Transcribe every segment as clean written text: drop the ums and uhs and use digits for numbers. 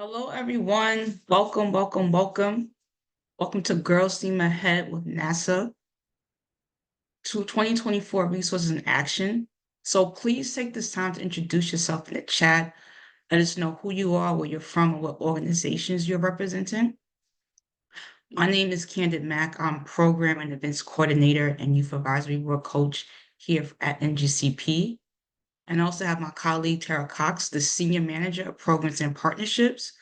Hello, everyone. Welcome, welcome, welcome. Welcome to Girls Steam Ahead with NASA to 2024 Resources in Action. So please take this time to introduce yourself in the chat. Let us know who you are, where you're from, and what organizations you're representing. My name is Candid Mack. I'm Program and Events Coordinator and Youth Advisory Board Coach here at NGCP. And I also have my colleague, Tara Cox, the Senior Manager of Programs and Partnerships.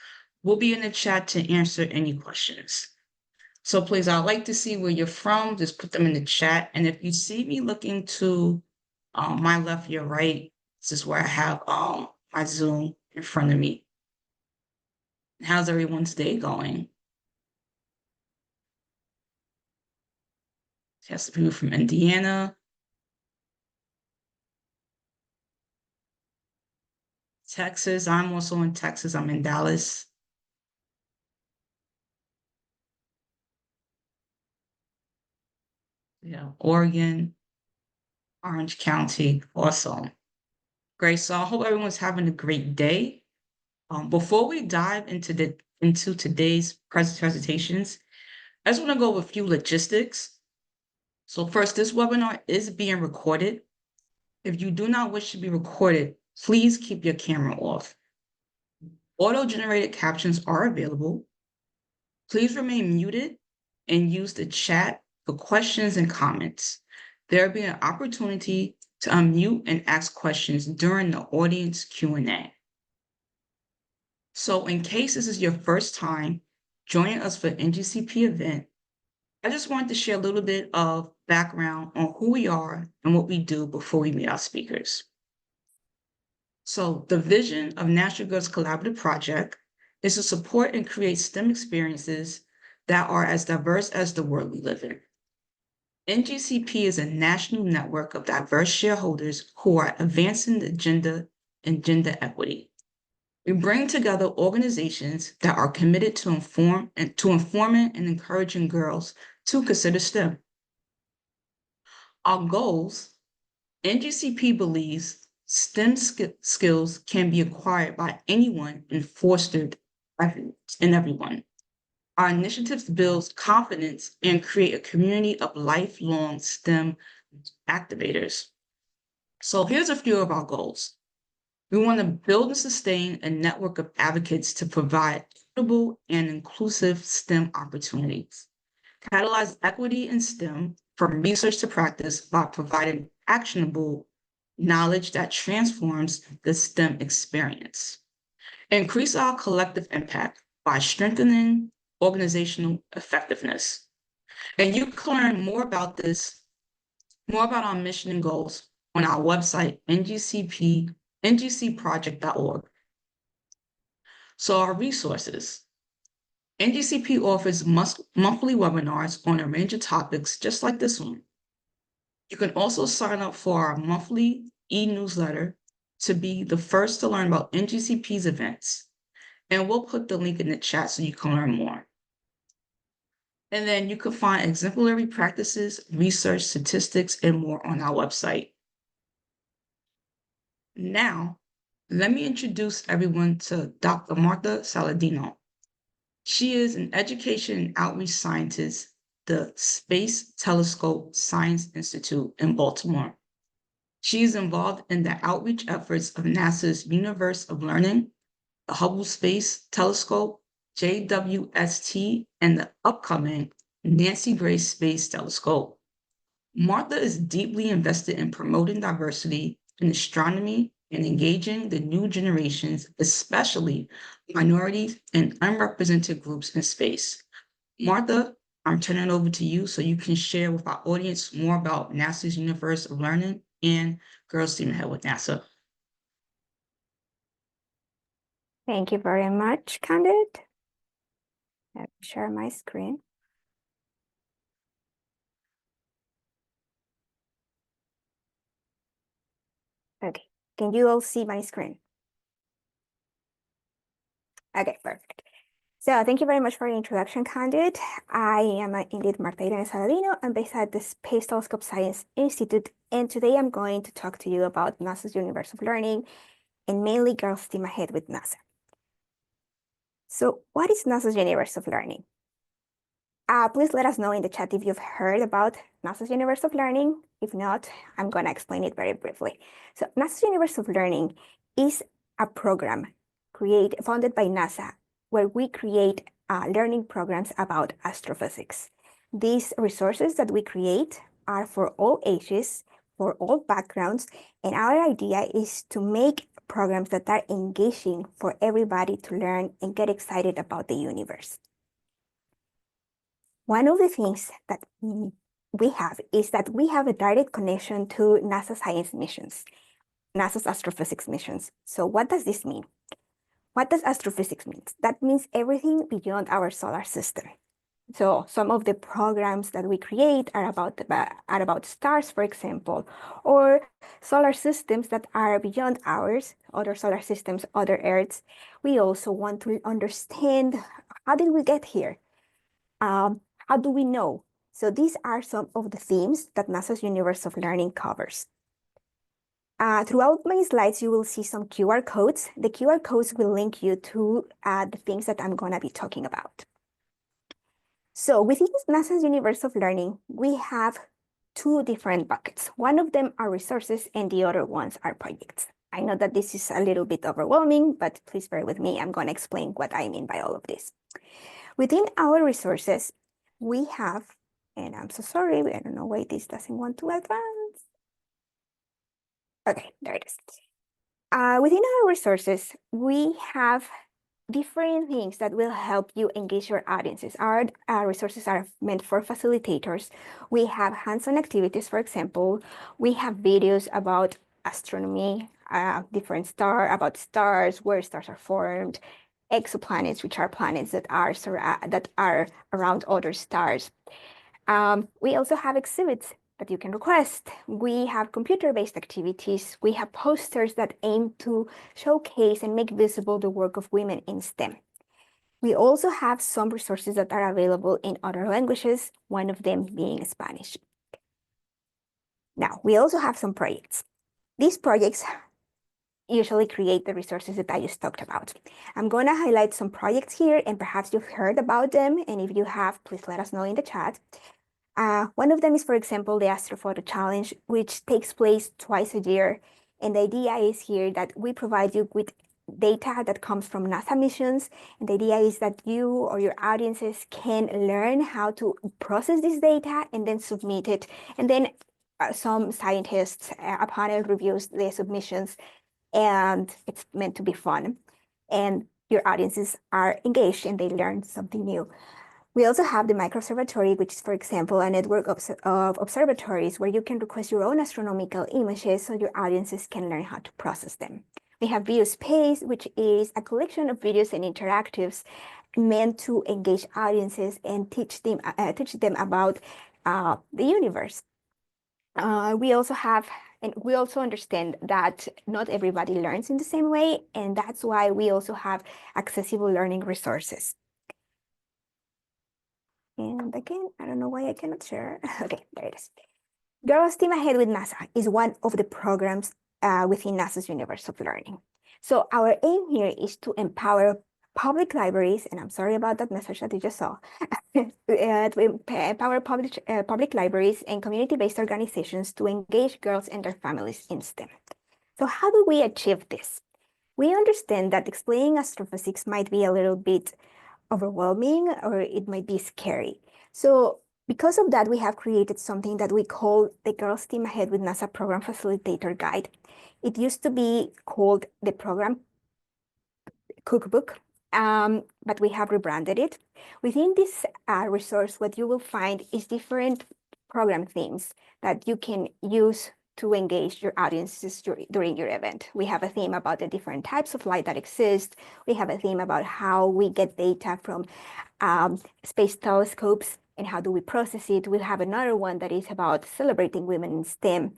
We'll be in the chat to answer any questions. So please, I'd like to see where you're from. Just put them in the chat. And if you see me looking to my left, your right, this is where I have my Zoom in front of me. How's everyone's day going? Have some people from Indiana, Texas. I'm also in Texas. I'm in Dallas. Yeah, Oregon, Orange County, awesome. Great. So I hope everyone's having a great day. Before we dive into today's presentations, I just want to go over a few logistics. So first, this webinar is being recorded. If you do not wish to be recorded, please keep your camera off. Auto-generated captions are available. Please remain muted and use the chat for questions and comments. There will be an opportunity to unmute and ask questions during the audience Q&A. So in case this is your first time joining us for NGCP event, I just wanted to share a little bit of background on who we are and what we do before we meet our speakers. So the vision of National Girls Collaborative Project is to support and create STEM experiences that are as diverse as the world we live in. NGCP is a national network of diverse shareholders who are advancing the agenda and gender equity. We bring together organizations that are committed to informing and encouraging girls to consider STEM. Our goals: NGCP believes STEM skills can be acquired by anyone and fostered in everyone. Our initiatives build confidence and create a community of lifelong STEM activators. So here's a few of our goals. We want to build and sustain a network of advocates to provide equitable and inclusive STEM opportunities. Catalyze equity in STEM from research to practice by providing actionable knowledge that transforms the STEM experience. Increase our collective impact by strengthening organizational effectiveness. And you can learn more about our mission and goals on our website, ngcproject.org. So our resources. NGCP offers monthly webinars on a range of topics just like this one. You can also sign up for our monthly e-newsletter to be the first to learn about NGCP's events. And we'll put the link in the chat so you can learn more. And then you can find exemplary practices, research, statistics, and more on our website. Now, let me introduce everyone to Dr. Martha Saladino. She is an education and outreach scientist, the Space Telescope Science Institute in Baltimore. She is involved in the outreach efforts of NASA's Universe of Learning, the Hubble Space Telescope, JWST, and the upcoming Nancy Grace Space Telescope. Martha is deeply invested in promoting diversity in astronomy and engaging the new generations, especially minorities and unrepresented groups in space. Martha, I'm turning it over to you so you can share with our audience more about NASA's Universe of Learning and Girls Steam Ahead with NASA. Thank you very much, Candid. Let me share my screen. Okay, can you all see my screen? Okay, perfect. So thank you very much for the introduction, Candid. I am indeed Marta Saladino. I'm based at the Space Telescope Science Institute, and today I'm going to talk to you about NASA's Universe of Learning and mainly Girls Steam Ahead with NASA. So what is NASA's Universe of Learning? Please let us know in the chat if you've heard about NASA's Universe of Learning. If not, I'm going to explain it very briefly. So NASA's Universe of Learning is a program funded by NASA where we create learning programs about astrophysics. These resources that we create are for all ages, for all backgrounds, and our idea is to make programs that are engaging for everybody to learn and get excited about the universe. One of the things that we have is that we have a direct connection to NASA science missions, NASA's astrophysics missions. So what does this mean? What does astrophysics mean? That means everything beyond our solar system. So some of the programs that we create are about stars, for example, or solar systems that are beyond ours, other solar systems, other Earths. We also want to understand, how did we get here? How do we know? So these are some of the themes that NASA's Universe of Learning covers. Throughout my slides, you will see some QR codes. The QR codes will link you to the things that I'm going to be talking about. So within NASA's Universe of Learning, we have two different buckets. One of them are resources and the other ones are projects. I know that this is a little bit overwhelming, but please bear with me. I'm going to explain what I mean by all of this. Within our resources, we have, and I'm so sorry, I don't know why this doesn't want to advance. Okay, there it is. Within our resources, we have different things that will help you engage your audiences. Our resources are meant for facilitators. We have hands-on activities, for example. We have videos about astronomy, about stars, where stars are formed, exoplanets, which are planets that are around other stars. We also have exhibits that you can request. We have computer-based activities. We have posters that aim to showcase and make visible the work of women in STEM. We also have some resources that are available in other languages, one of them being Spanish. Now, we also have some projects. These projects usually create the resources that I just talked about. I'm going to highlight some projects here, and perhaps you've heard about them, and if you have, please let us know in the chat. One of them is, for example, the Astrophoto Challenge, which takes place twice a year. And the idea is here that we provide you with data that comes from NASA missions. And the idea is that you or your audiences can learn how to process this data and then submit it. And then some scientists, a panel reviews the submissions, and it's meant to be fun. And your audiences are engaged and they learn something new. We also have the Micro-Observatory, which is, for example, a network of observatories where you can request your own astronomical images so your audiences can learn how to process them. We have Video Space, which is a collection of videos and interactives meant to engage audiences and teach them about the universe. We also understand that not everybody learns in the same way, and that's why we also have accessible learning resources. And again, I don't know why I cannot share. Okay, there it is. Girls Steam Ahead with NASA is one of the programs within NASA's Universe of Learning. So our aim here is to empower public libraries, and I'm sorry about that message that you just saw, to empower public libraries and community-based organizations to engage girls and their families in STEM. So how do we achieve this? We understand that explaining astrophysics might be a little bit overwhelming or it might be scary. So because of that, we have created something that we call the Girls Team Ahead with NASA Program Facilitator Guide. It used to be called the Program Cookbook, but we have rebranded it. Within this resource, what you will find is different program themes that you can use to engage your audiences during your event. We have a theme about the different types of light that exist. We have a theme about how we get data from space telescopes and how do we process it. We'll have another one that is about celebrating women in STEM,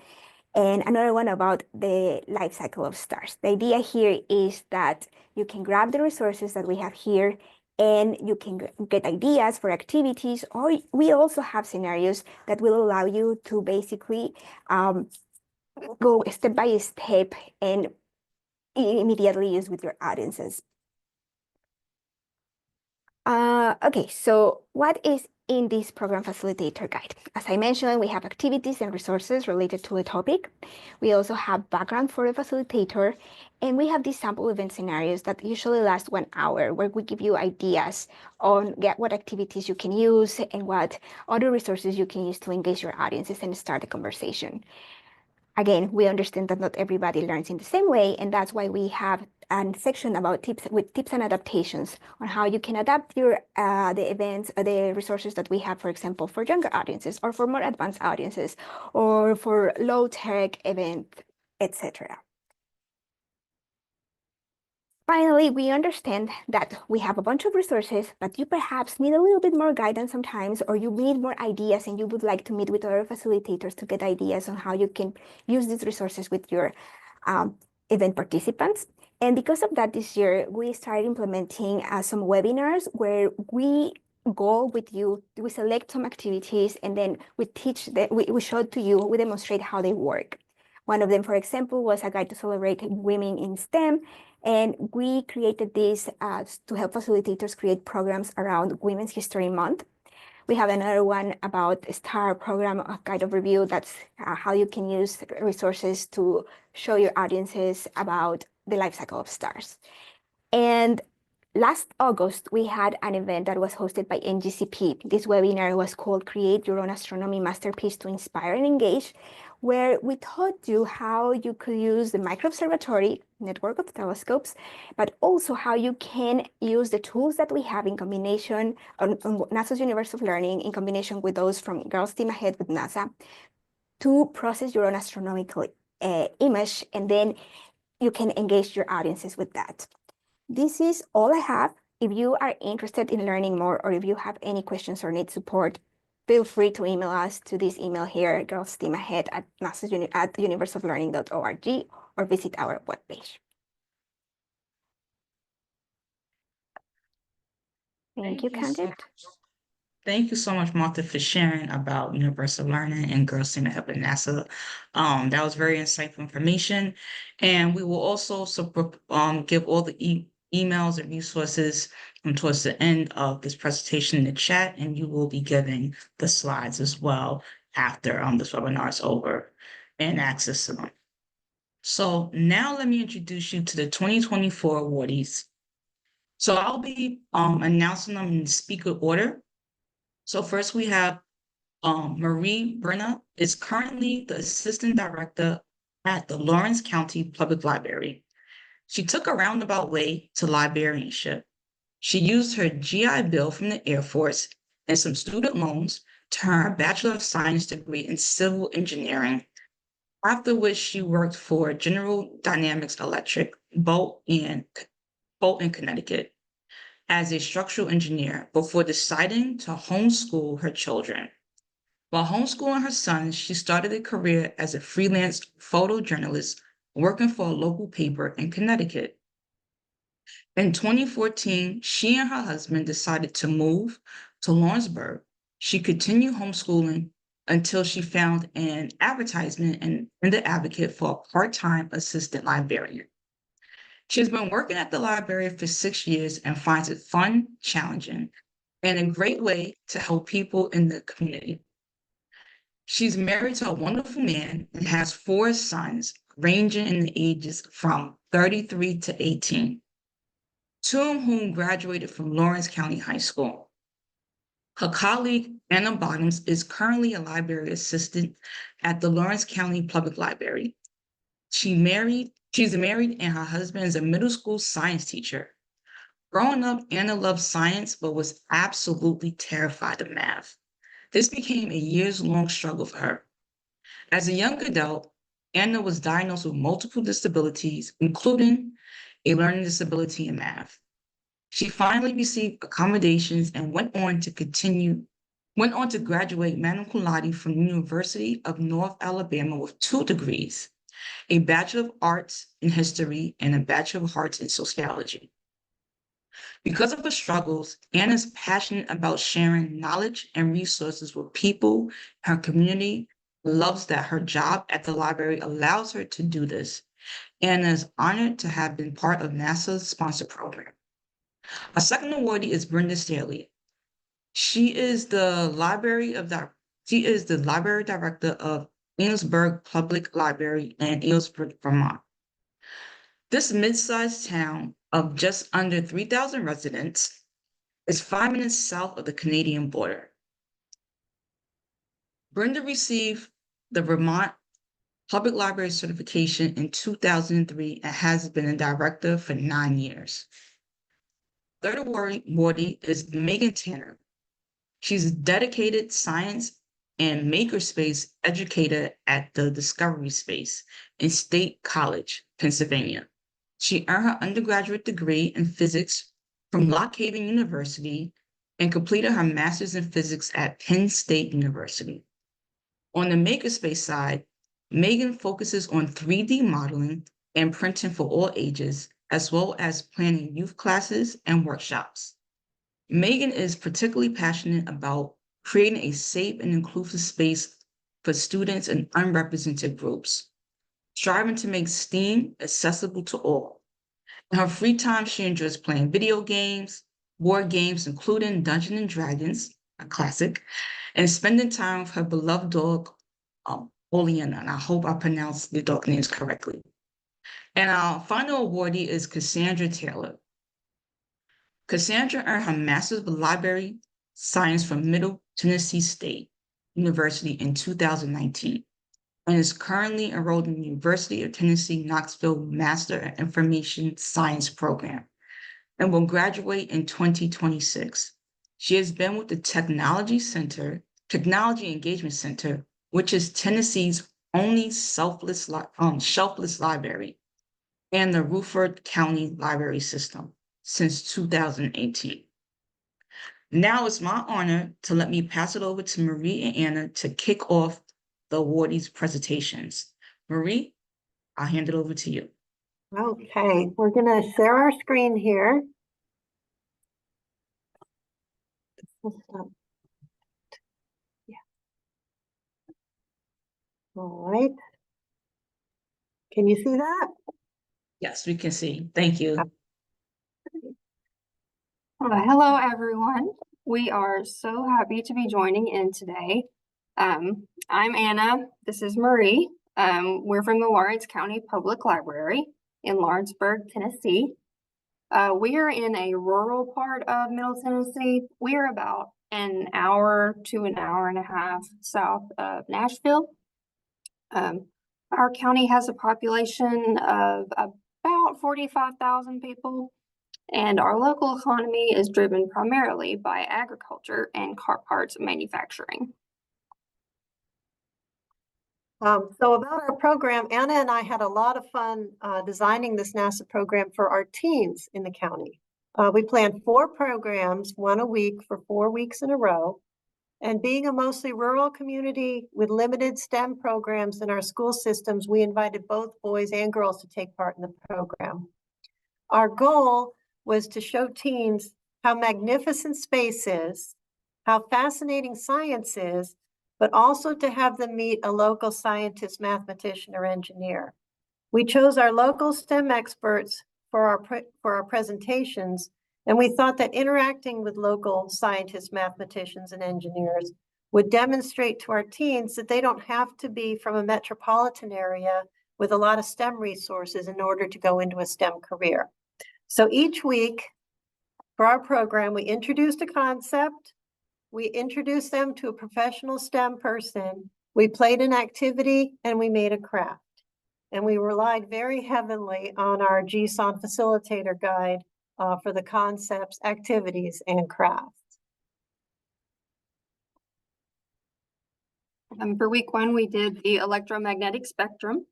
and another one about the life cycle of stars. The idea here is that you can grab the resources that we have here and you can get ideas for activities, or we also have scenarios that will allow you to basically go step by step and immediately use with your audiences. Okay, so what is in this program facilitator guide? As I mentioned, we have activities and resources related to the topic. We also have background for the facilitator, and we have these sample event scenarios that usually last 1 hour, where we give you ideas on what activities you can use and what other resources you can use to engage your audiences and start a conversation. Again, we understand that not everybody learns in the same way, and that's why we have a section about tips and adaptations on how you can adapt your the events, the resources that we have, for example, for younger audiences or for more advanced audiences or for low tech event, etc. Finally, we understand that we have a bunch of resources, but you perhaps need a little bit more guidance sometimes, or you need more ideas and you would like to meet with other facilitators to get ideas on how you can use these resources with your event participants. And because of that, this year, we started implementing some webinars where we go with you, we select some activities, and then we teach that we show to you, we demonstrate how they work. One of them, for example, was a guide to celebrate women in STEM. And we created this to help facilitators create programs around Women's History Month. We have another one about a STAR program, a guide of review. That's how you can use resources to show your audiences about the life cycle of stars. And last August, we had an event that was hosted by NGCP. This webinar was called Create Your Own Astronomy Masterpiece to Inspire and Engage, where we taught you how you could use the microobservatory network of telescopes, but also how you can use the tools that we have in combination on NASA's Universe of Learning in combination with those from Girls Steam Ahead with NASA to process your own astronomical image, and then you can engage your audiences with that. This is all I have. If you are interested in learning more, or if you have any questions or need support, feel free to email us to this email here, girlsteamahead@universeoflearning.org, or visit our webpage. Thank you, Candid. Thank you so much, Martha, for sharing about universal learning and Girls Steam Ahead with NASA. That was very insightful information. And we will also give all the emails and resources towards the end of this presentation in the chat, and you will be getting the slides as well after this webinar is over and access to them. So now let me introduce you to the 2024 awardees. So I'll be announcing them in speaker order. So first we have Brenna is currently the Assistant Director at the Lawrence County Public Library. She took a roundabout way to librarianship. She used her GI Bill from the Air Force and some student loans to earn her Bachelor of Science degree in Civil Engineering, after which she worked for General Dynamics Electric, Bolton, Connecticut, as a structural engineer before deciding to homeschool her children. While homeschooling her sons, she started a career as a freelance photojournalist working for a local paper in Connecticut. In 2014, she and her husband decided to move to Lawrenceburg. She continued homeschooling until she found an advertisement in the Advocate for a part-time assistant librarian. She has been working at the library for 6 years and finds it fun, challenging, and a great way to help people in the community. She's married to a wonderful man and has 4 sons, ranging in the ages from 33 to 18, 2 of whom graduated from Lawrence County High School. Her colleague, Anna Bottoms, is currently a library assistant at the Lawrence County Public Library. She's married, and her husband is a middle school science teacher. Growing up, Anna loved science, but was absolutely terrified of math. This became a years-long struggle for her. As a young adult, Anna was diagnosed with multiple disabilities, including a learning disability in math. She finally received accommodations and went on to graduate magna cum laude from the University of North Alabama with 2 degrees, a Bachelor of Arts in History and a Bachelor of Arts in Sociology. Because of her struggles, Anna is passionate about sharing knowledge and resources with people in her community, loves that her job at the library allows her to do this, and is honored to have been part of NASA's sponsor program. Our second awardee is Brenda Staley. She is the she is the library director of Enosburg Public Library in Enosburg, Vermont. This mid-sized town of just under 3,000 residents is 5 minutes south of the Canadian border. Brenda received the Vermont Public Library certification in 2003 and has been a director for 9 years. Third awardee is Meghan Tanner. She's a dedicated science and makerspace educator at the Discovery Space in State College, Pennsylvania. She earned her undergraduate degree in physics from Lock Haven University and completed her master's in physics at Penn State University. On the makerspace side, Meghan focuses on 3D modeling and printing for all ages, as well as planning youth classes and workshops. Meghan is particularly passionate about creating a safe and inclusive space for students and unrepresented groups, striving to make STEAM accessible to all. In her free time, she enjoys playing video games, board games, including Dungeons and Dragons, a classic, and spending time with her beloved dog, Oleana, and I hope I pronounced the dog names correctly. And our final awardee is Cassandra Taylor. Cassandra earned her Master's of Library Science from Middle Tennessee State University in 2019 and is currently enrolled in the University of Tennessee Knoxville Master of Information Science program and will graduate in 2026. She has been with the Technology Engagement Center, which is Tennessee's only shelfless library, and the Rutherford County Library System since 2018. Now it's my honor to let me pass it over to Marie and Anna to kick off the awardees' presentations. Marie, I'll hand it over to you. Okay, we're going to share our screen here. Yeah. All right. Can you see that? Yes, we can see. Thank you. Hello, everyone. We are so happy to be joining in today. I'm Anna. This is Marie. We're from the Lawrence County Public Library in Lawrenceburg, Tennessee. We are in a rural part of Middle Tennessee. We are about an hour to an hour and a half south of Nashville. Our county has a population of about 45,000 people. And our local economy is driven primarily by agriculture and car parts manufacturing. So about our program, Anna and I had a lot of fun designing this NASA program for our teens in the county. We planned 4 programs, 1 a week for 4 weeks in a row. And being a mostly rural community with limited STEM programs in our school systems, we invited both boys and girls to take part in the program. Our goal was to show teens how magnificent space is, how fascinating science is, but also to have them meet a local scientist, mathematician, or engineer. We chose our local STEM experts for our presentations, and we thought that interacting with local scientists, mathematicians, and engineers would demonstrate to our teens that they don't have to be from a metropolitan area with a lot of STEM resources in order to go into a STEM career. So each week for our program, we introduced a concept, we introduced them to a professional STEM person, we played an activity, and we made a craft. And we relied very heavily on our GSAWN facilitator guide for the concepts, activities, and crafts. For week 1, we did the electromagnetic spectrum.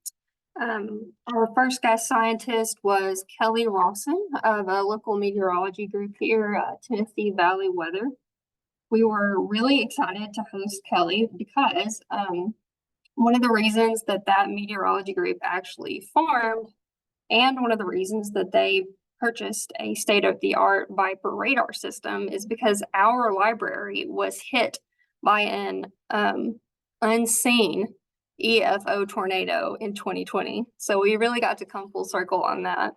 Our first guest scientist was Kelly Rawson of a local meteorology group here, Tennessee Valley Weather. We were really excited to host Kelly because one of the reasons that meteorology group actually formed, and one of the reasons that they purchased a state-of-the-art Viper radar system, is because our library was hit by an unseen EFO tornado in 2020. So we really got to come full circle on that.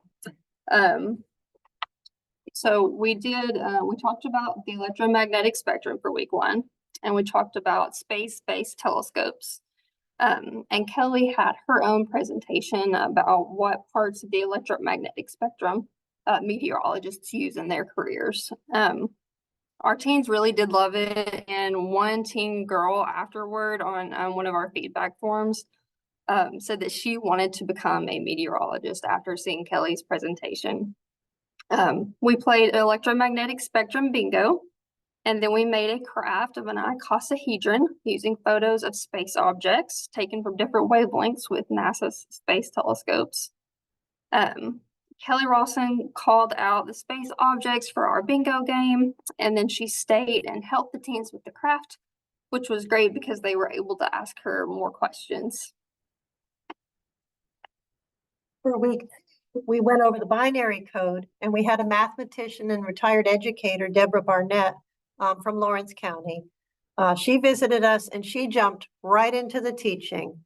So we talked about the electromagnetic spectrum for week 1, and we talked about space-based telescopes. And Kelly had her own presentation about what parts of the electromagnetic spectrum meteorologists use in their careers. Our teens really did love it, and one teen girl afterward on one of our feedback forums said that she wanted to become a meteorologist after seeing Kelly's presentation. We played electromagnetic spectrum bingo, and then we made a craft of an icosahedron using photos of space objects taken from different wavelengths with NASA's space telescopes. Kelly Rawson called out the space objects for our bingo game, and then she stayed and helped the teens with the craft, which was great because they were able to ask her more questions. For a week, we went over the binary code, and we had a mathematician and retired educator, Deborah Barnett, from Lawrence County. She visited us and she jumped right into the teaching.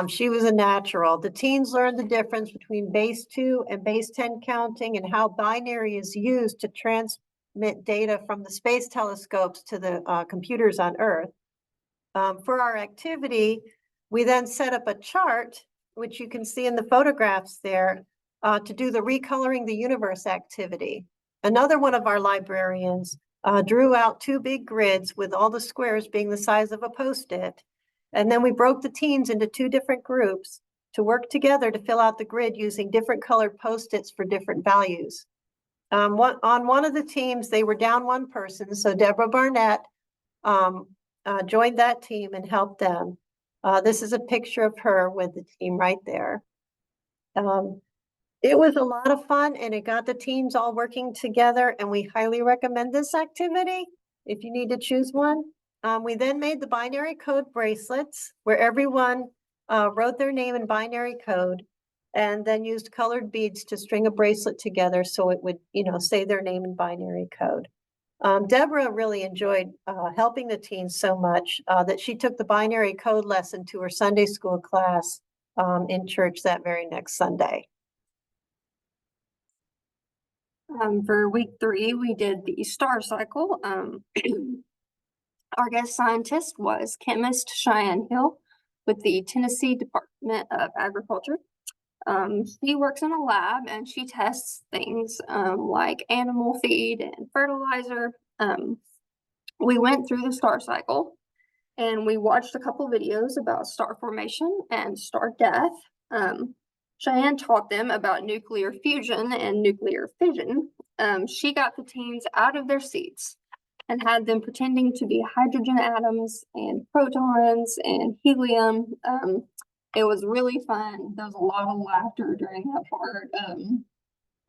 She was a natural. The teens learned the difference between base 2 and base 10 counting and how binary is used to transmit data from the space telescopes to the computers on Earth. For our activity, we then set up a chart, which you can see in the photographs there, to do the recoloring the universe activity. Another one of our librarians drew out 2 big grids with all the squares being the size of a Post-it. And then we broke the teens into 2 different groups to work together to fill out the grid using different colored Post-its for different values. On one of the teams, they were down 1 person, so Deborah Barnett joined that team and helped them. This is a picture of her with the team right there. It was a lot of fun, and it got the teams all working together, and we highly recommend this activity if you need to choose one. We then made the binary code bracelets where everyone wrote their name in binary code and then used colored beads to string a bracelet together so it would, say their name in binary code. Deborah really enjoyed helping the teens so much that she took the binary code lesson to her Sunday school class in church that very next Sunday. For week 3, we did the star cycle. Our guest scientist was chemist Cheyenne Hill with the Tennessee Department of Agriculture. She works in a lab and she tests things like animal feed and fertilizer. We went through the star cycle and we watched a couple videos about star formation and star death. Cheyenne taught them about nuclear fusion and nuclear fission. She got the teens out of their seats and had them pretending to be hydrogen atoms and protons and helium. It was really fun. There was a lot of laughter during that part.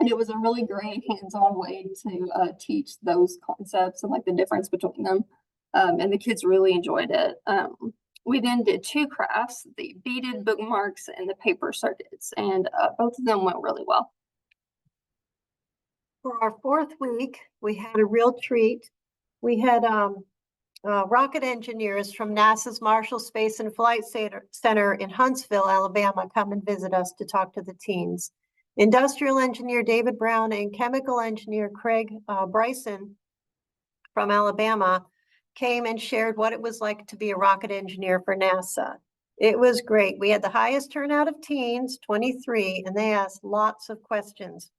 And it was a really great hands-on way to teach those concepts and like the difference between them. And the kids really enjoyed it. We then did 2 crafts, the beaded bookmarks and the paper circuits, and both of them went really well. For our 4th week, we had a real treat. We had rocket engineers from NASA's Marshall Space and Flight Center in Huntsville, Alabama, come and visit us to talk to the teens. Industrial engineer David Brown and chemical engineer Craig Bryson from Alabama came and shared what it was like to be a rocket engineer for NASA. It was great. We had the highest turnout of teens, 23, and they asked lots of questions.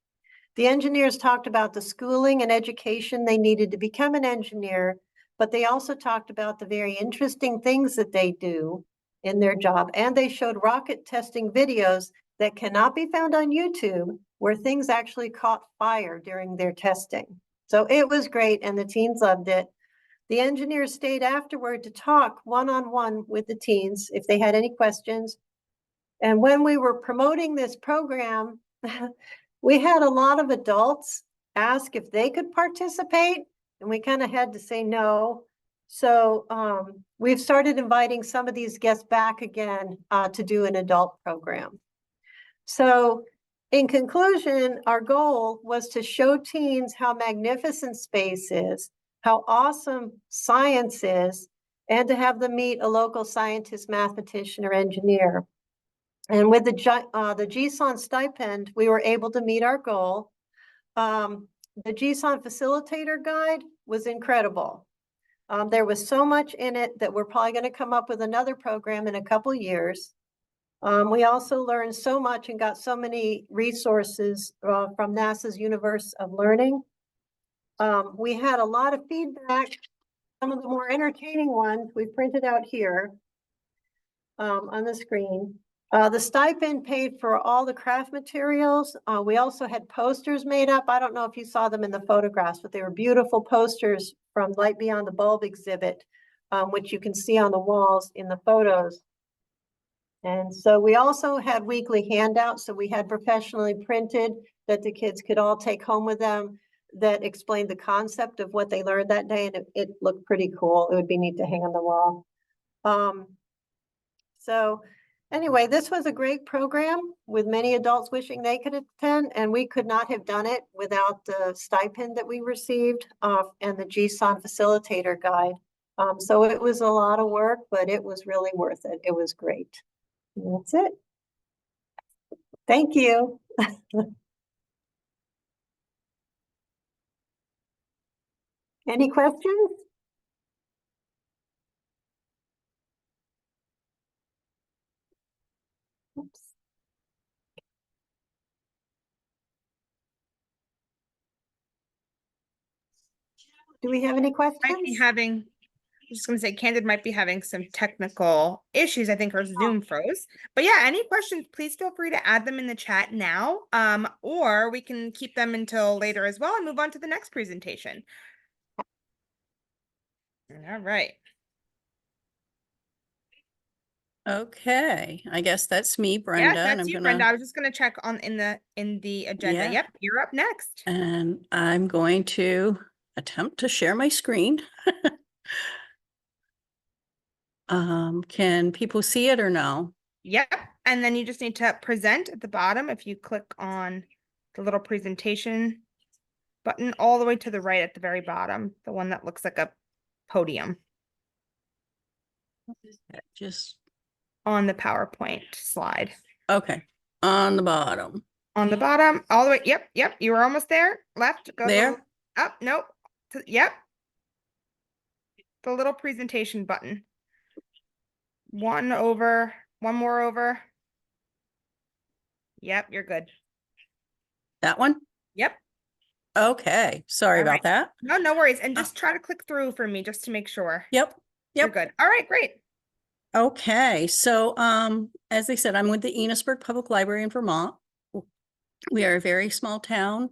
The engineers talked about the schooling and education they needed to become an engineer, but they also talked about the very interesting things that they do in their job. And they showed rocket testing videos that cannot be found on YouTube, where things actually caught fire during their testing. So it was great, and the teens loved it. The engineers stayed afterward to talk one-on-one with the teens if they had any questions. And when we were promoting this program, we had a lot of adults ask if they could participate, and we kind of had to say no. So we've started inviting some of these guests back again to do an adult program. So in conclusion, our goal was to show teens how magnificent space is, how awesome science is, and to have them meet a local scientist, mathematician, or engineer. And with the GSAWN Stipend, we were able to meet our goal. the GSAWN Facilitator Guide was incredible. There was so much in it that we're probably going to come up with another program in a couple years. We also learned so much and got so many resources from NASA's Universe of Learning. We had a lot of feedback. Some of the more entertaining ones we printed out here on the screen. The stipend paid for all the craft materials. We also had posters made up. I don't know if you saw them in the photographs, but they were beautiful posters from Light Beyond the Bulb exhibit, which you can see on the walls in the photos. And so we also had weekly handouts. So we had professionally printed that the kids could all take home with them that explained the concept of what they learned that day. And it looked pretty cool. It would be neat to hang on the wall. So anyway, this was a great program with many adults wishing they could attend, and we could not have done it without the stipend that we received and the GSAWN Facilitator Guide. So it was a lot of work, but it was really worth it. It was great. And that's it. Thank you. Any questions? Oops. Do we have any Might be questions? having, I'm just gonna say Candid might be having some technical issues. I think her Zoom froze. But yeah, any questions, please feel free to add them in the chat now. Or we can keep them until later as well and move on to the next presentation. All right. Okay, I guess that's me, Brenda, Yes, and that's I'm you, gonna Brenda. I was just gonna check on in the agenda. Yeah. Yep, you're up next. and I'm going to attempt to share my screen. Can people see it or no? Yep, and then you just need to present at the bottom. If you click on the little presentation button all the way to the right at the very bottom, the one that looks like a podium Just, on the PowerPoint slide. okay, on the bottom. On the bottom, all the way. Yep, you were almost there. Left, go There? up, nope. Yep. The little presentation button. One more over. Yep, you're good. That one? Yep. Okay, sorry All about right. that. No worries. And just try to click through for me just to make sure. Yep, You're yep. good. All right, great. Okay, so as I said, I'm with the Enosburg Public Library in Vermont. We are a very small town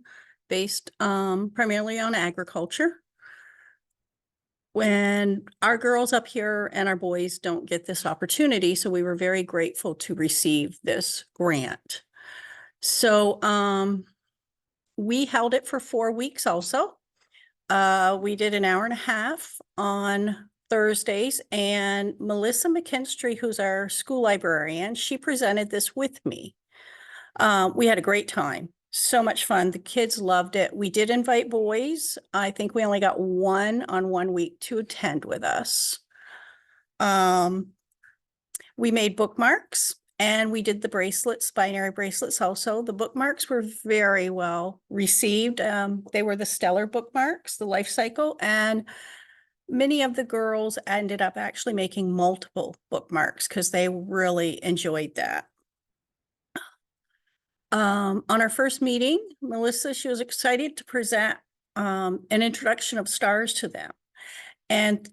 based primarily on agriculture. When our girls up here and our boys don't get this opportunity, so we were very grateful to receive this grant. So we held it for 4 weeks also. We did an hour and a half on Thursdays, and Melissa McKinstry, who's our school librarian, she presented this with me. We had a great time. So much fun. The kids loved it. We did invite boys. I think we only got one on 1 week to attend with us. We made bookmarks and we did the bracelets, binary bracelets also. The bookmarks were very well received. They were the stellar bookmarks, the life cycle, and many of the girls ended up actually making multiple bookmarks because they really enjoyed that. On our first meeting, Melissa, she was excited to present an introduction of stars to them. And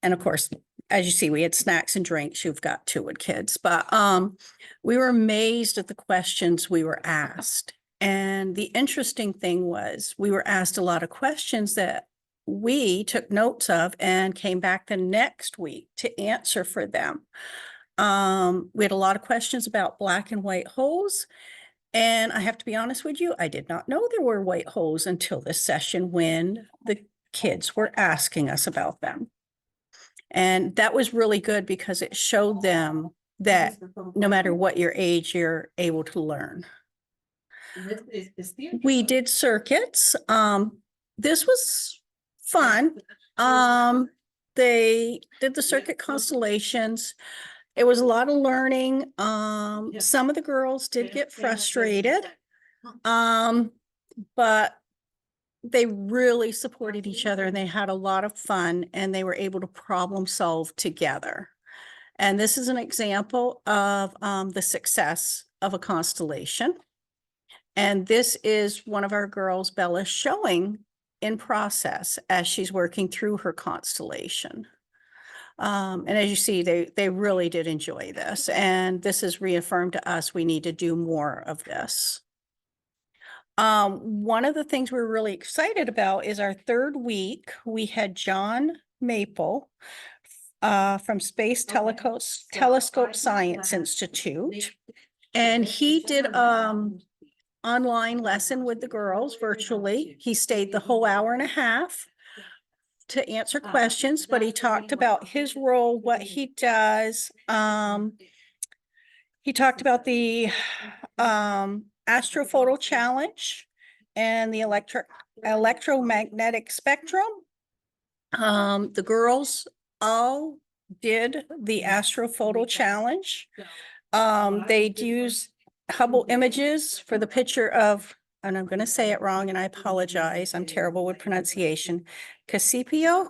of course, as you see, we had snacks and drinks. You've got 2 with kids, but we were amazed at the questions we were asked. And the interesting thing was we were asked a lot of questions that we took notes of and came back the next week to answer for them. We had a lot of questions about black and white holes. And I have to be honest with you, I did not know there were white holes until this session when the kids were asking us about them. And that was really good because it showed them that no matter what your age, you're able to learn. We did circuits. This was fun. They did the circuit constellations. It was a lot of learning. Some of the girls did get frustrated. But they really supported each other and they had a lot of fun and they were able to problem solve together. And this is an example of the success of a constellation. And this is one of our girls, Bella, showing in process as she's working through her constellation. And as you see, they really did enjoy this. And this has reaffirmed to us we need to do more of this. One of the things we're really excited about is our third week. We had John Maple from Space Telescope Science Institute. And he did online lesson with the girls virtually. He stayed the whole hour and a half to answer questions, but he talked about his role, what he does. He talked about the astrophoto challenge and the electromagnetic spectrum. The girls all did the astrophoto challenge. They'd use Hubble images for the picture of, and I'm going to say it wrong and I apologize, I'm terrible with pronunciation, Cassiopeia.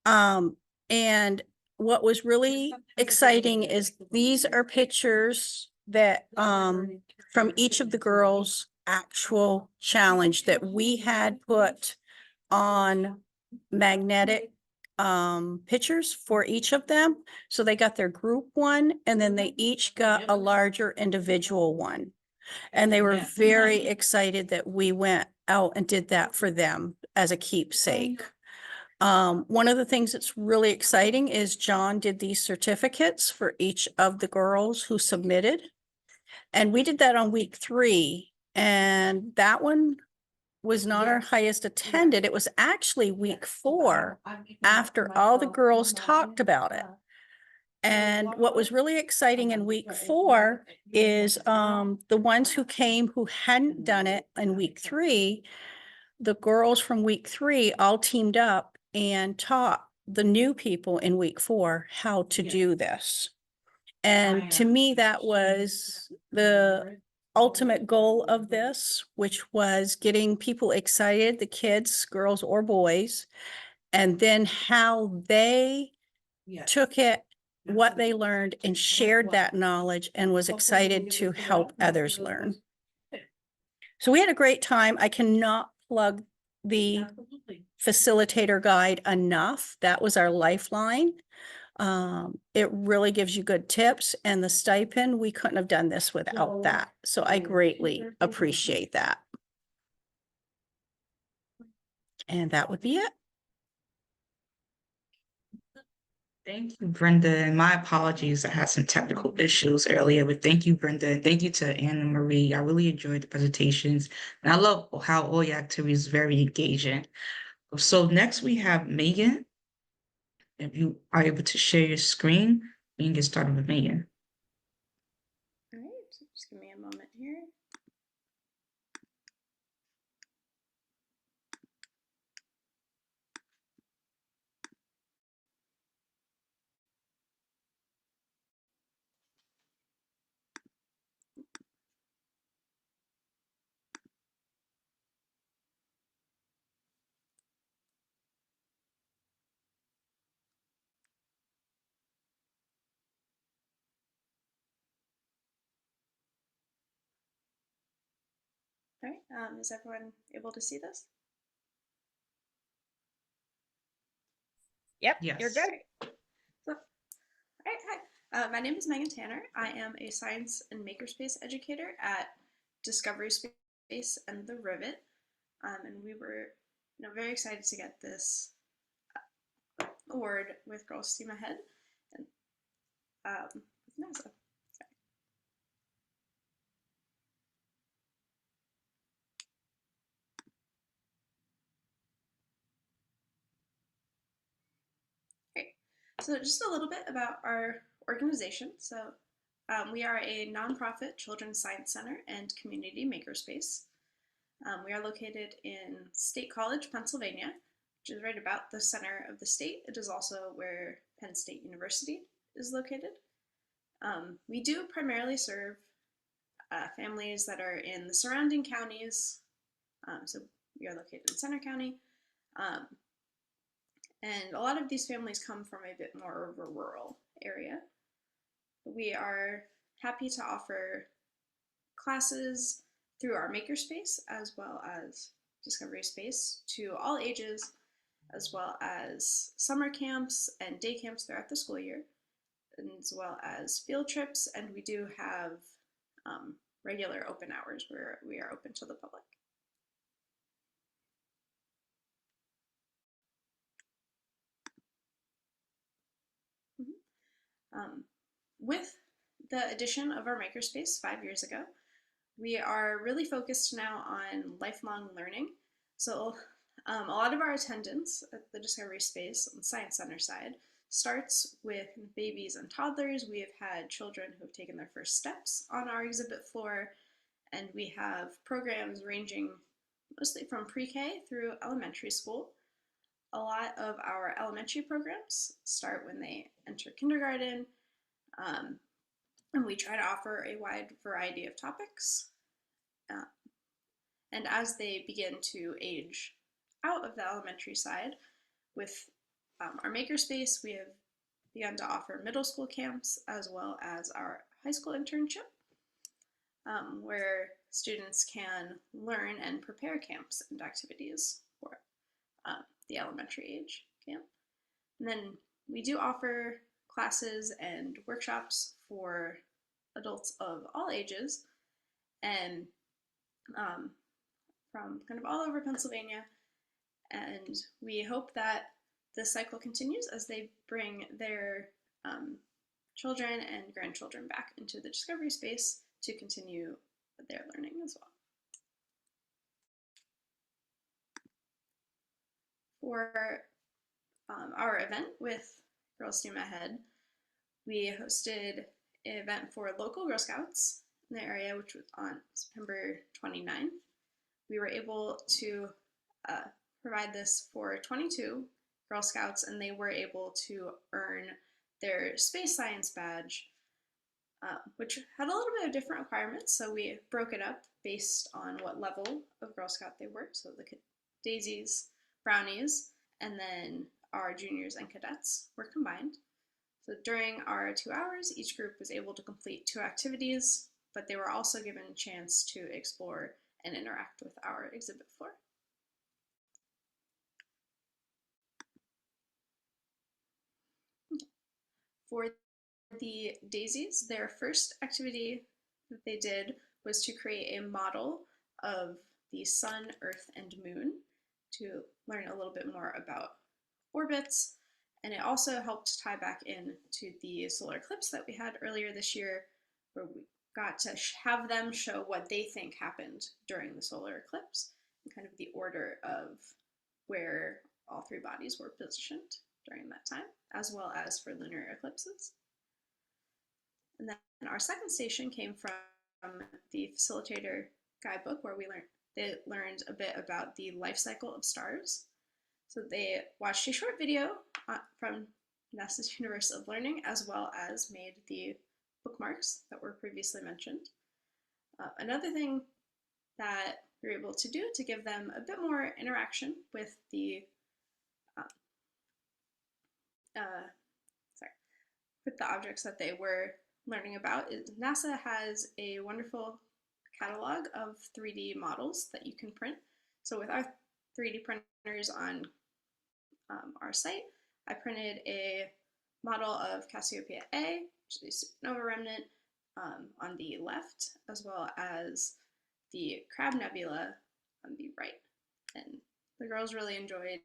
And what was really exciting is these are pictures that from each of the girls' actual challenge that we had put on magnetic pictures for each of them. So they got their group one and then they each got a larger individual one. And they were very excited that we went out and did that for them as a keepsake. One of the things that's really exciting is John did these certificates for each of the girls who submitted. And we did that on week 3. And that one was not our highest attended. It was actually week 4 after all the girls talked about it. And what was really exciting in week 4 is the ones who came who hadn't done it in week 3, the girls from week 3 all teamed up and taught the new people in week 4 how to do this. And to me, that was the ultimate goal of this, which was getting people excited, the kids, girls or boys, and then how they took it, what they learned and shared that knowledge and was excited to help others learn. So we had a great time. I cannot plug the facilitator guide enough. That was our lifeline. It really gives you good tips, and the stipend, we couldn't have done this without that. So I greatly appreciate that. And that would be it. Thank you, Brenda, and my apologies. I had some technical issues earlier, but thank you, Brenda, and thank you to Anna Marie. I really enjoyed the presentations, and I love how all your activities are very engaging. So next we have Meghan. If you are able to share your screen, we can get started with Meghan. All right, just give me a moment here. All right, is everyone able to see this? Yep, Yes. you're good. All right, hi. My name is Meghan Tanner. I am a science and makerspace educator at Discovery Space and the Rivet. And we were very excited to get this award with Girls Steam Ahead and with NASA. Great. So just a little bit about our organization. So we are a nonprofit children's science center and community makerspace. We are located in State College, Pennsylvania, which is right about the center of the state. It is also where Penn State University is located. We do primarily serve families that are in the surrounding counties, So we are located in Center County. And a lot of these families come from a bit more of a rural area. We are happy to offer classes through our makerspace as well as Discovery Space to all ages, as well as summer camps and day camps throughout the school year, as well as field trips. And we do have regular open hours where we are open to the public. With the addition of our makerspace 5 years ago, we are really focused now on lifelong learning. So a lot of our attendance at the Discovery Space on the Science Center side starts with babies and toddlers. We have had children who have taken their first steps on our exhibit floor, and we have programs ranging mostly from pre-K through elementary school. A lot of our elementary programs start when they enter kindergarten, and we try to offer a wide variety of topics. And as they begin to age out of the elementary side, with our makerspace, we have begun to offer middle school camps as well as our high school internship, where students can learn and prepare camps and activities for the elementary age camp. And then we do offer classes and workshops for adults of all ages, and from kind of all over Pennsylvania. And we hope that this cycle continues as they bring their children and grandchildren back into the Discovery Space to continue their learning as well. For our event with Girls Steam Ahead, we hosted an event for local Girl Scouts in the area, which was on September 29th. We were able to provide this for 22 Girl Scouts, and they were able to earn their space science badge, which had a little bit of different requirements. So we broke it up based on what level of Girl Scout they were. So the daisies, brownies, and then our juniors and cadets were combined. So during our 2 hours, each group was able to complete 2 activities, but they were also given a chance to explore and interact with our exhibit floor. For the daisies, their first activity that they did was to create a model of the sun, earth, and moon to learn a little bit more about orbits. And it also helped tie back in to the solar eclipse that we had earlier this year, where we got to have them show what they think happened during the solar eclipse and kind of the order of where all 3 bodies were positioned during that time, as well as for lunar eclipses. And then our second station came from the facilitator guidebook, where they learned a bit about the life cycle of stars. So they watched a short video from NASA's Universe of Learning, as well as made the bookmarks that were previously mentioned. Another thing that we were able to do to give them a bit more interaction with the objects that they were learning about is NASA has a wonderful catalog of 3D models that you can print. So with our 3D printers on our site, I printed a model of Cassiopeia A, which is a supernova remnant, on the left, as well as the Crab Nebula on the right. And the girls really enjoyed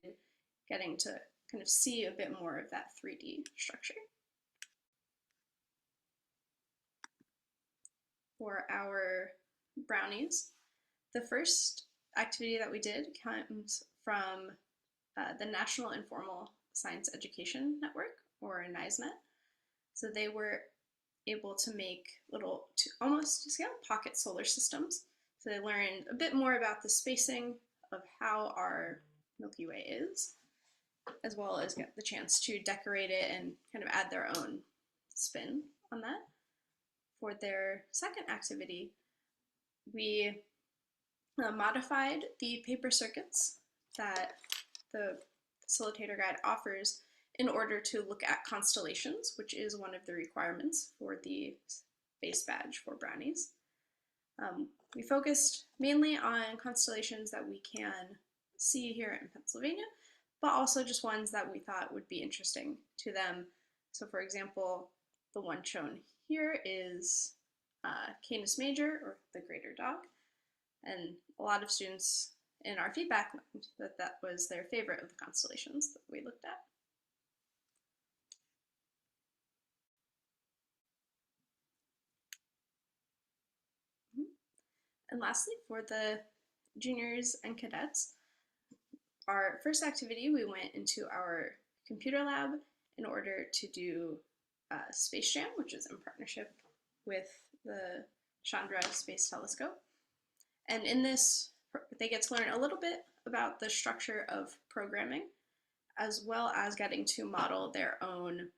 getting to kind of see a bit more of that 3D structure. For our brownies, the first activity that we did comes from the National Informal Science Education Network, or NISENet. So they were able to make little, almost to scale, pocket solar systems. So they learned a bit more about the spacing of how our Milky Way is, as well as get the chance to decorate it and kind of add their own spin on that. For their second activity, we modified the paper circuits that the facilitator guide offers in order to look at constellations, which is one of the requirements for the base badge for brownies. We focused mainly on constellations that we can see here in Pennsylvania, but also just ones that we thought would be interesting to them. So for example, the one shown here is Canis Major, or the greater dog. And a lot of students in our feedback that that was their favorite of the constellations that we looked at. And lastly, for the juniors and cadets, our first activity, we went into our computer lab in order to do Space Jam, which is in partnership with the Chandra Space Telescope. And in this, they get to learn a little bit about the structure of programming, as well as getting to model their own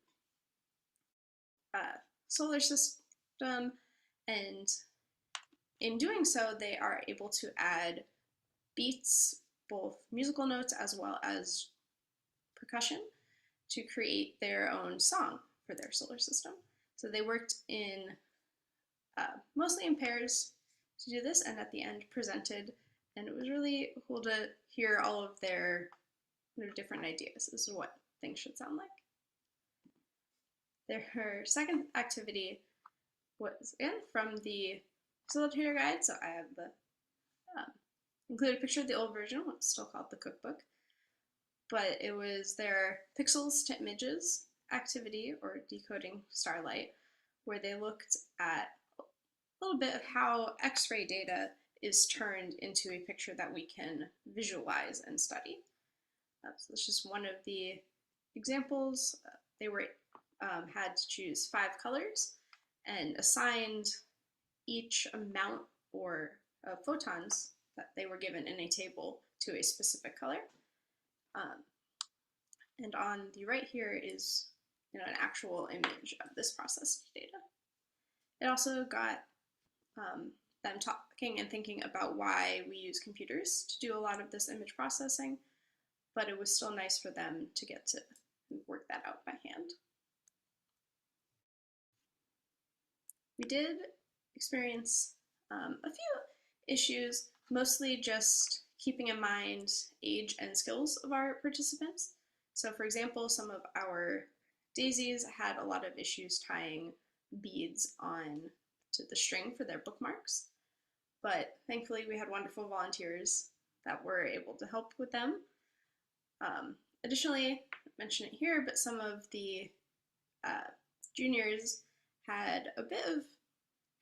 solar system. And in doing so, they are able to add beats, both musical notes as well as percussion, to create their own song for their solar system. So they worked in mostly in pairs to do this, and at the end presented, and it was really cool to hear all of their different ideas as to what things should sound like. Her second activity was, again, from the facilitator guide, so I have the included a picture of the old version, what's still called the cookbook, but it was their pixels to images activity, or decoding starlight, where they looked at a little bit of how X-ray data is turned into a picture that we can visualize and study. So it's just one of the examples. They were had to choose 5 colors and assigned each amount or photons that they were given in a table to a specific color. And on the right here is an actual image of this processed data. It also got them talking and thinking about why we use computers to do a lot of this image processing, but it was still nice for them to get to work that out by hand. We did experience a few issues, mostly just keeping in mind age and skills of our participants. So for example, some of our daisies had a lot of issues tying beads on to the string for their bookmarks, but thankfully we had wonderful volunteers that were able to help with them. Additionally, I mentioned it here, but some of the juniors had a bit of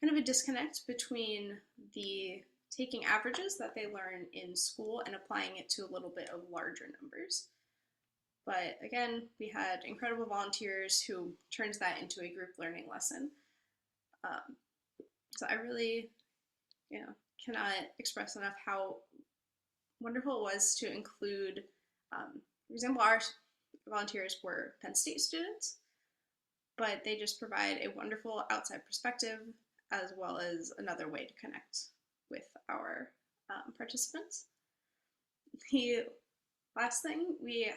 kind of a disconnect between the taking averages that they learn in school and applying it to a little bit of larger numbers. But again, we had incredible volunteers who turned that into a group learning lesson. So I really, cannot express enough how wonderful it was to include, for example, our volunteers were Penn State students, but they just provide a wonderful outside perspective as well as another way to connect with our participants. The last thing we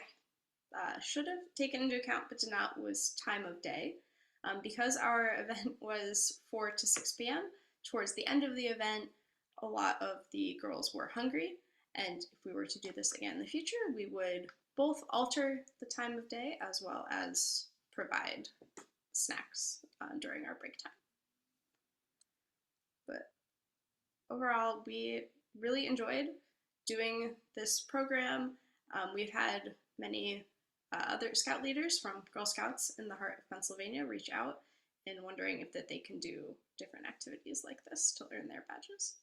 should have taken into account but did not was time of day. Because our event was 4 to 6 p.m., towards the end of the event, a lot of the girls were hungry, and if we were to do this again in the future, we would both alter the time of day as well as provide snacks during our break time. But overall, we really enjoyed doing this program. We've had many other scout leaders from Girl Scouts in the heart of Pennsylvania reach out and wondering if that they can do different activities like this to earn their badges.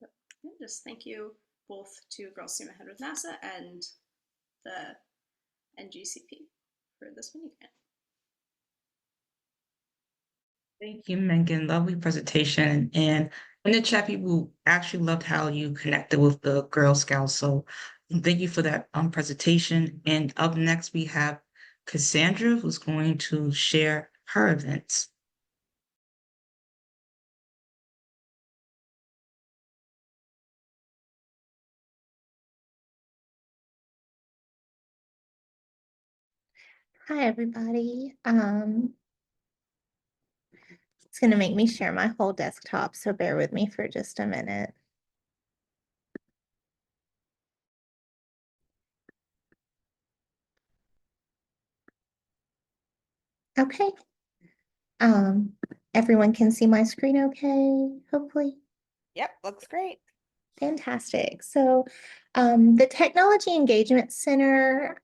But yeah, just thank you both to Girls Steam Ahead with NASA and the NGCP for this mini grant. Thank you, Meghan. Lovely presentation. And in the chat, people actually loved how you connected with the Girl Scouts. So thank you for that presentation. And up next, we have Cassandra, who's going to share her events. Hi, everybody. It's going to make me share my whole desktop, so bear with me for just a minute. Okay. Everyone can see my screen okay, hopefully. Yep, looks great. Fantastic. So the Technology Engagement Center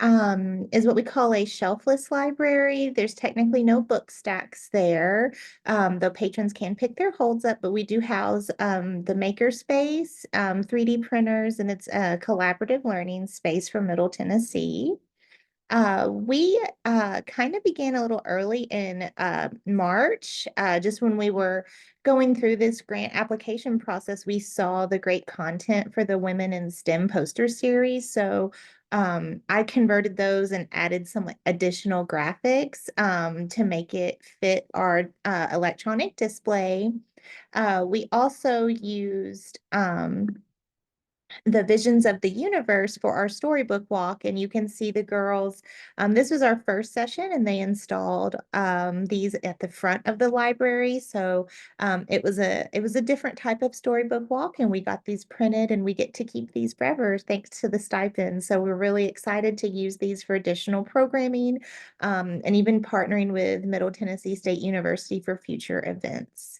is what we call a shelfless library. There's technically no book stacks there, though patrons can pick their holds up, but we do house the makerspace, 3D printers, and it's a collaborative learning space for Middle Tennessee. We kind of began a little early in March, just when we were going through this grant application process, we saw the great content for the Women in STEM poster series. So I converted those and added some additional graphics to make it fit our electronic display. We also used the visions of the universe for our storybook walk, and you can see the girls. This was our first session, and they installed these at the front of the library. So it was a different type of storybook walk, and we got these printed, and we get to keep these forever thanks to the stipend. So we're really excited to use these for additional programming, and even partnering with Middle Tennessee State University for future events.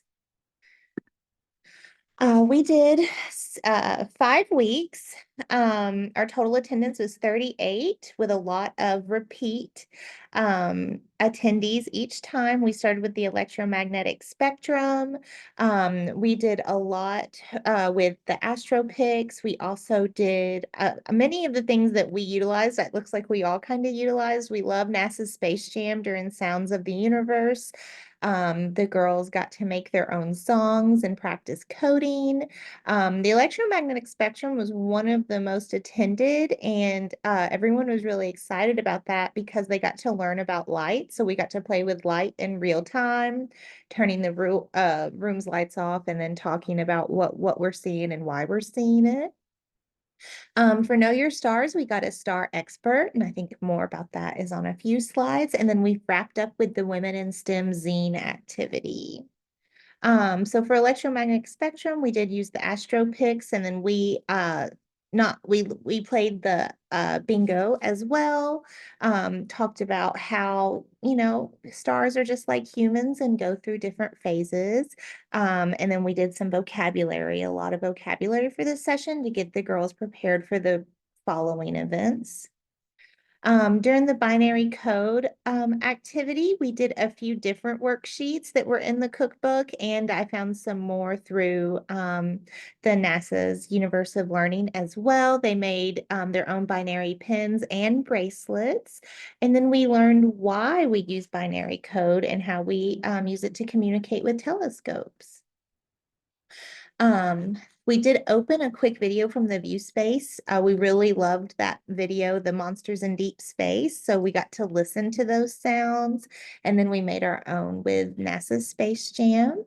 We did 5 weeks. Our total attendance was 38 with a lot of repeat attendees each time. We started with the electromagnetic spectrum. We did a lot with the astrophysics. We also did many of the things that we utilized. That looks like we all kind of utilized. We love NASA's Space Jam during Sounds of the Universe. The girls got to make their own songs and practice coding. The electromagnetic spectrum was one of the most attended, and everyone was really excited about that because they got to learn about light. So we got to play with light in real time, turning the room's lights off, and then talking about what we're seeing and why we're seeing it. For Know Your Stars, we got a star expert, and I think more about that is on a few slides. And then we wrapped up with the Women in STEM zine activity. So for electromagnetic spectrum, we did use the astropix, and then we played the bingo as well. Talked about how, stars are just like humans and go through different phases. And then we did some vocabulary, a lot of vocabulary for this session to get the girls prepared for the following events. During the binary code activity, we did a few different worksheets that were in the cookbook, and I found some more through the NASA's Universe of Learning as well. They made their own binary pins and bracelets, and then we learned why we use binary code and how we use it to communicate with telescopes. We did open a quick video from the view space. We really loved that video, The Monsters in Deep Space. So we got to listen to those sounds, and then we made our own with NASA's Space Jam.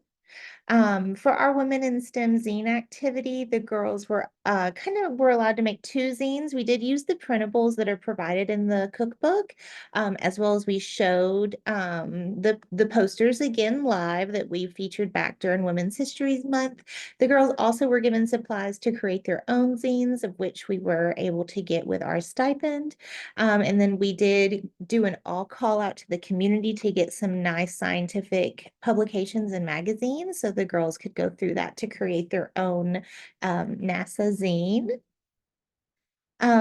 For our Women in STEM zine activity, the girls were were allowed to make 2 zines. We did use the printables that are provided in the cookbook, as well as we showed the posters again live that we featured back during Women's History Month. The girls also were given supplies to create their own zines, of which we were able to get with our stipend. And then we did do an all call out to the community to get some nice scientific publications and magazines. So the girls could go through that to create their own NASA zine.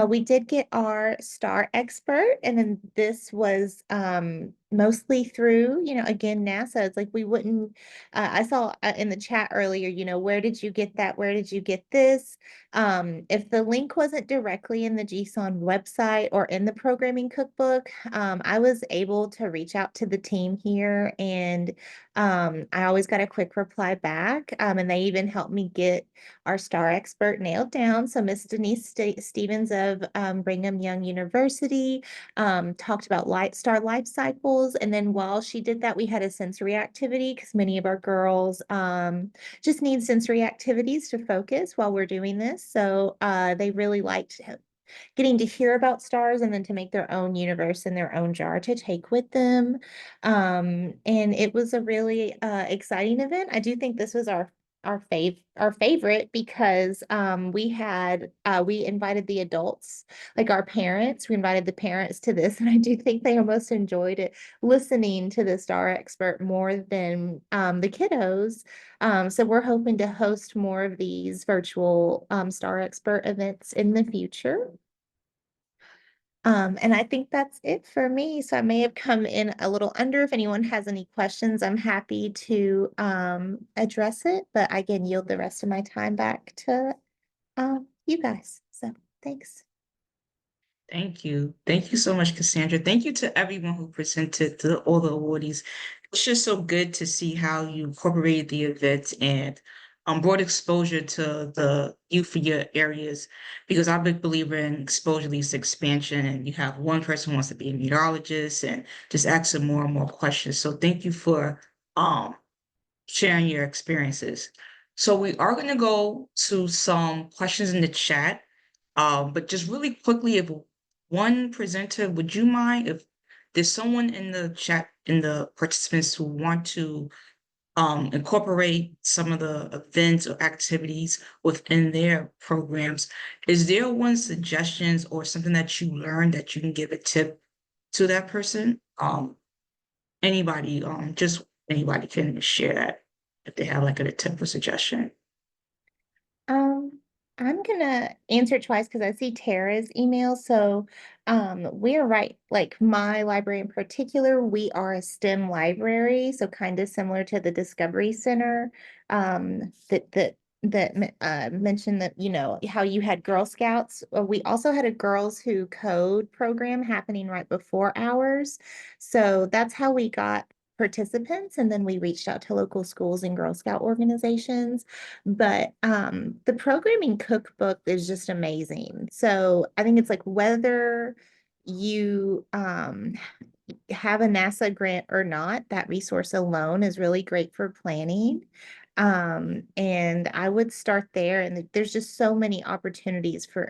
We did get our star expert, and then this was mostly through, again, NASA. It's like we wouldn't, I saw in the chat earlier, where did you get that? Where did you get this? If the link wasn't directly in the GSAWN website or in the programming cookbook, I was able to reach out to the team here, and I always got a quick reply back, and they even helped me get our star expert nailed down. So Miss Denise Stevens of Brigham Young University talked about star life cycles. And then while she did that, we had a sensory activity because many of our girls just need sensory activities to focus while we're doing this. So they really liked getting to hear about stars and then to make their own universe in their own jar to take with them. And it was a really exciting event. I do think this was our favorite because we invited the adults, like our parents. We invited the parents to this, and I do think they almost enjoyed it, listening to the star expert more than the kiddos. So we're hoping to host more of these virtual star expert events in the future. And I think that's it for me. So I may have come in a little under. If anyone has any questions, I'm happy to address it, but I can yield the rest of my time back to you guys. So thanks. Thank you. Thank you so much, Cassandra. Thank you to everyone who presented, to all the awardees. It's just so good to see how you incorporated the event and brought exposure to the youth of your areas, because I'm a big believer in exposure leads to expansion, and you have one person who wants to be a meteorologist and just asking more and more questions. So thank you for sharing your experiences. So we are going to go to some questions in the chat. But just really quickly, if one presenter, would you mind if there's someone in the chat, in the participants who want to incorporate some of the events or activities within their programs? Is there one suggestions or something that you learned that you can give a tip to that person? Anybody, just anybody can share that if they have like a tip or suggestion. I'm gonna answer twice because I see Tara's email. So we're right, like my library in particular, we are a STEM library, so kind of similar to the Discovery Center that mentioned that, you know, how you had Girl Scouts. We also had a Girls Who Code program happening right before ours. So that's how we got participants, and then we reached out to local schools and Girl Scout organizations. But the programming cookbook is just amazing. So I think it's like whether you have a NASA grant or not, that resource alone is really great for planning. And I would start there, and there's just so many opportunities for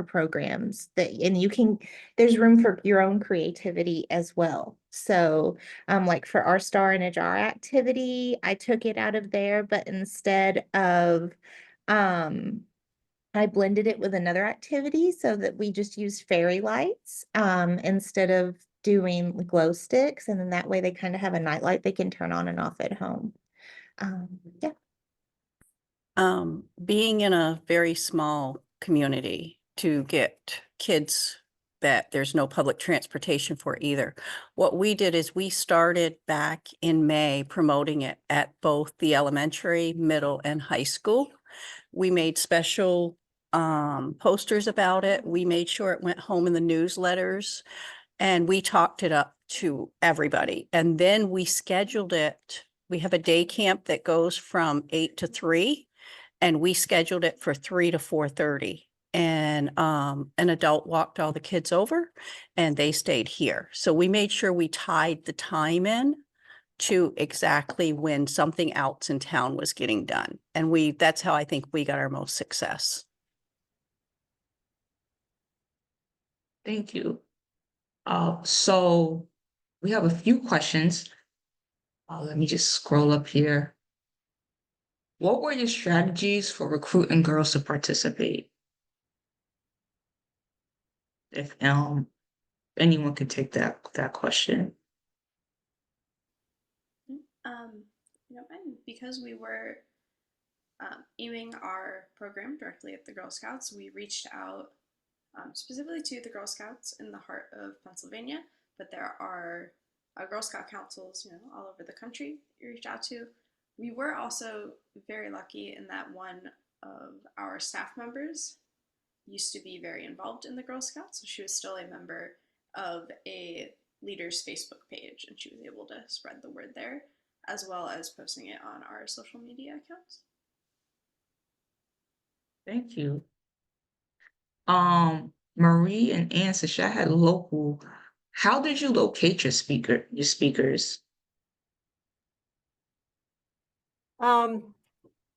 programs that, and there's room for your own creativity as well. So like for our Star in a Jar activity, I took it out of there, but instead of I blended it with another activity so that we just used fairy lights instead of doing glow sticks, and then that way they kind of have a nightlight they can turn on and off at home. Yeah. Being in a very small community, to get kids that there's no public transportation for either. What we did is we started back in May promoting it at both the elementary, middle, and high school. We made special posters about it. We made sure it went home in the newsletters, and we talked it up to everybody. And then we scheduled it. We have a day camp that goes from 8 to 3, and we scheduled it for 3 to 4:30. And an adult walked all the kids over, and they stayed here. So we made sure we tied the time in to exactly when something else in town was getting done. And that's how I think we got our most success. Thank you. So we have a few questions. Let me just scroll up here. What were your strategies for recruiting girls to participate? If anyone could take that question. And because we were aiming our program directly at the Girl Scouts, we reached out specifically to the Girl Scouts in the heart of Pennsylvania, but there are Girl Scout councils, all over the country you reach out to. We were also very lucky in that one of our staff members used to be very involved in the Girl Scouts, so she was still a member of a leader's Facebook page, and she was able to spread the word there, as well as posting it on our social media accounts. Thank you. Marie and Anne, since I had local, how did you locate your speakers?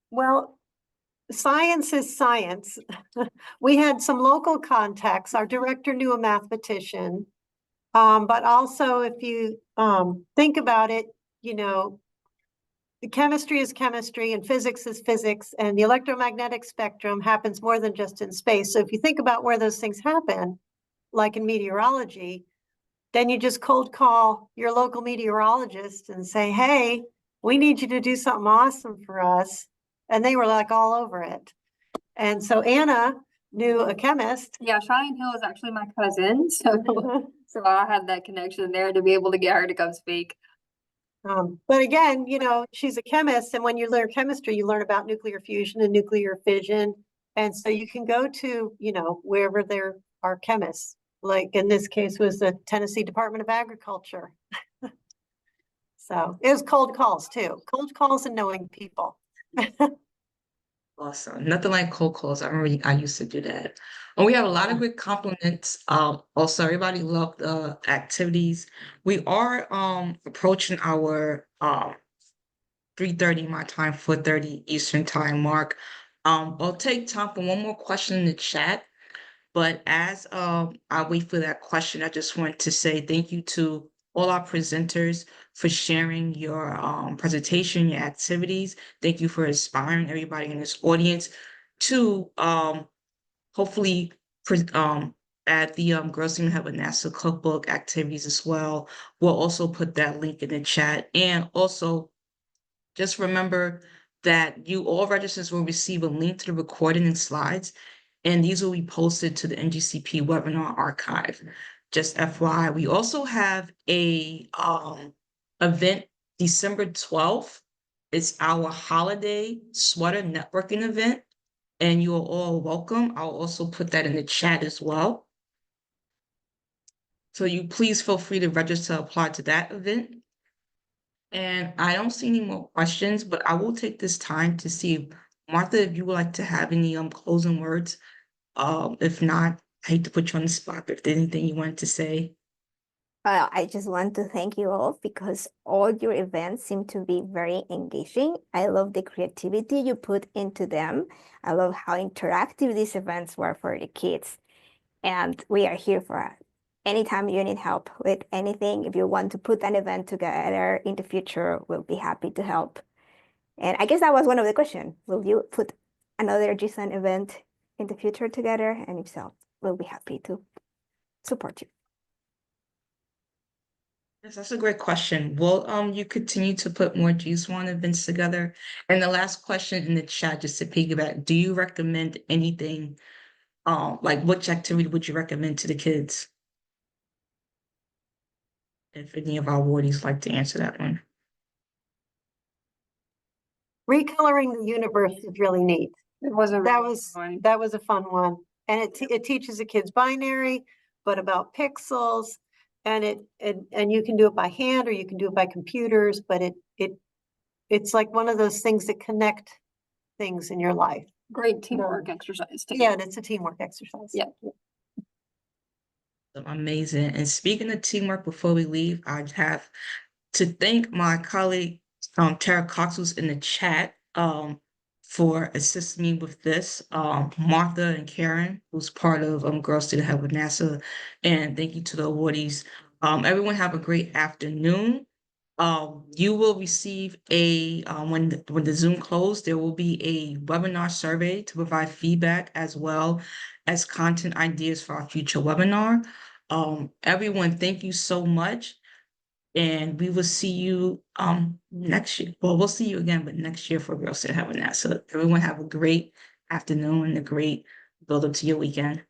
Well, science is science. We had some local contacts. Our director knew a mathematician. But also if you think about it, you know, the chemistry is chemistry and physics is physics, and the electromagnetic spectrum happens more than just in space. So if you think about where those things happen, like in meteorology, then you just cold call your local meteorologist and say, hey, we need you to do something awesome for us. And they were like all over it. And so Anna knew a chemist. Yeah, Cheyenne Hill is actually my cousin, so so I had that connection there to be able to get her to come speak. But again, you know, she's a chemist, and when you learn chemistry, you learn about nuclear fusion and nuclear fission. And so you can go to, you know, wherever there are chemists, like in this case was the Tennessee Department of Agriculture. So it was cold calls too, cold calls and knowing people. Awesome. Nothing like cold calls. I remember I used to do that. And we have a lot of good compliments. Also everybody loved the activities. We are approaching our 3:30 my time, 4:30 Eastern time mark. I'll take time for one more question in the chat. But as I wait for that question, I just want to say thank you to all our presenters for sharing your presentation, your activities. Thank you for inspiring everybody in this audience to hopefully add the Girls Team Have a NASA cookbook activities as well. We'll also put that link in the chat. And also just remember that you all registrants will receive a link to the recording and slides, and these will be posted to the NGCP webinar archive. Just FYI, we also have a event December 12th. It's our holiday sweater networking event, and you are all welcome. I'll also put that in the chat as well. So you please feel free to register to apply to that event. And I don't see any more questions, but I will take this time to see if, Martha, if you would like to have any closing words. If not, I hate to put you on the spot, but if there's anything you wanted to say. I just want to thank you all because all your events seem to be very engaging. I love the creativity you put into them. I love how interactive these events were for the kids. And we are here for it. Anytime you need help with anything, if you want to put an event together in the future, we'll be happy to help. And I guess that was one of the questions. Will you put another GSAWN event in the future together? And if so, we'll be happy to support you. Yes, that's a great question. Will you continue to put more GSAWN events together? And the last question in the chat, just to piggyback, do you recommend anything? Like which activity would you recommend to the kids? If any of our awardees like to answer that one. Recoloring the universe is really neat. It was a That really was fun one. that was a fun one, and it teaches the kids binary, but about pixels, and and you can do it by hand or you can do it by computers, but it's like one of those things that connect things in your life. Great teamwork exercise too. Yeah, and it's a teamwork exercise. Yeah. Amazing. And speaking of teamwork, before we leave, I have to thank my colleague, Tara Cox, who's in the chat, for assisting me with this. Martha and Karen, who's part of Girls to the Head with NASA. And thank you to the awardees. Everyone have a great afternoon. You will receive a, when the Zoom closed, there will be a webinar survey to provide feedback as well as content ideas for our future webinar. Everyone, thank you so much. And we will see you next year. Well, we'll see you again, but next year for Girls to Have a NASA. Everyone have a great afternoon and a great build up to your weekend.